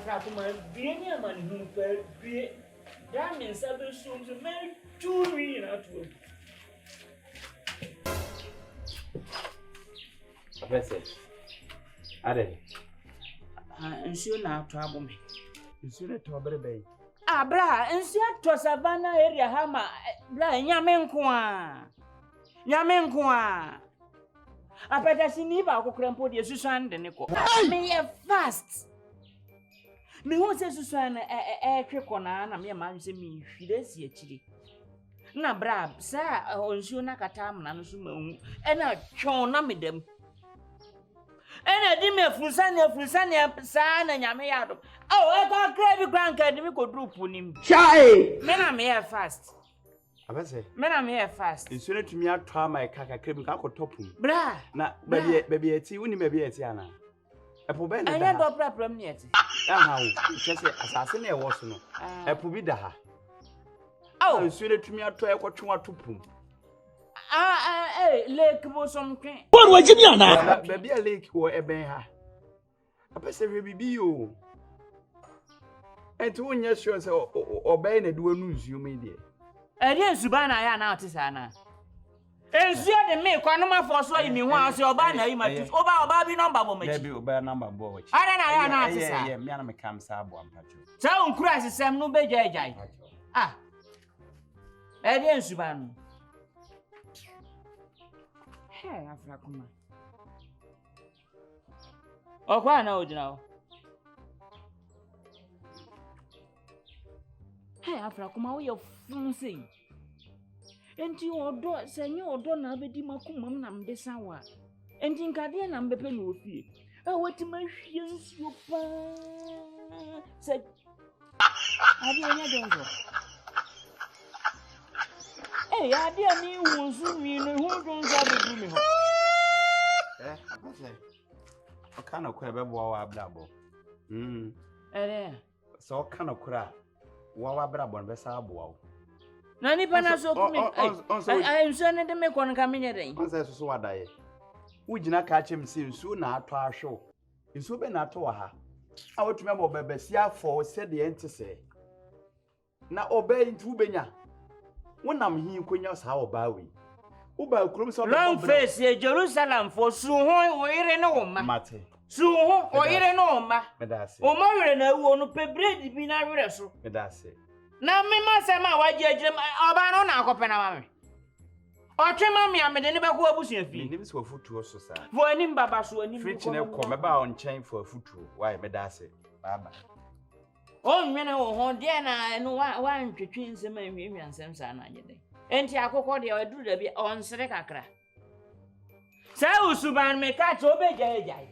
after come be any man who be that means I will soon to marry 2 million at work. Message. Are and soon now trouble me. you soon a trouble bay? Ah, bra, and see to Savannah area hammer, bra, Yamenqua. I better see Niva who crumpled your Susan the Nico. Me a fast. Me who says Susan a trick on Anna, me a man say me, she does see a chili. Na bra, sir, on Sunakatam, and Sumo, and I chona me them. And I did me a Fusania, son, and Yamayado. Oh, I got grave grandkid, we could do punim. Shy! Men are mere fast. I say, Men are mere fast. you soon to me out try my caca cream caco topum. Bra, Na, baby, a tea, maybe a tiana. A poben, I had no problem yet. How, just assassin a was no. A pubida. Oh, you soon to me out try what you want to pum. Lake was something. What was it? Baby, a lake or a bear. A person be you. And 2 years or bane a do news you made it. I didn't Subana, I am out to Sana. And see the make one of my first way me once your banner, you might use over a baby number woman. Maybe obey number boy. I don't know, yeah, me come sab one patch. So, crisis, Sam, no bed, ah, I didn't Suban. Hey, Africa. Oh, why no, you know. Hey, Africa, we are fancy. And you order, Senor Donna, Betty Macumam, and Besawa. And in Cadian and Bepen will be. Oh, what my shoes you said. I didn't know. Hey, I dear me, who soon me, who don't have me. Eh, what kind of crab wawa blabbo? So kind of crab. Wawa brabon besabo. Nani panaso I am sending them make one coming at him. So what I would you not catch him soon at our show? In so be not to her. I would remember Bebesia for said the enter say. Now obey to Benya. When I'm here, Queen's how bowie. Uba Crum's long face, Jerusalem for Suho or Irenoma. Mate. Suho or Irenoma. Medasi. O Marina won't pay bread in a wrestle. Medasi. Now, me must say, my white judge, Obano, now, Copenhagen. Or Tremammy, I made any back who was your feet. Names for foot to us, sir. For any babasu and French and come about on chain for a foot. Why, Medasi? Baba. Oh, men oh, Diana, and one to twins and maybe and some son. And Tiaco, they do the on Serecacra. So, Suban may catch over Jay.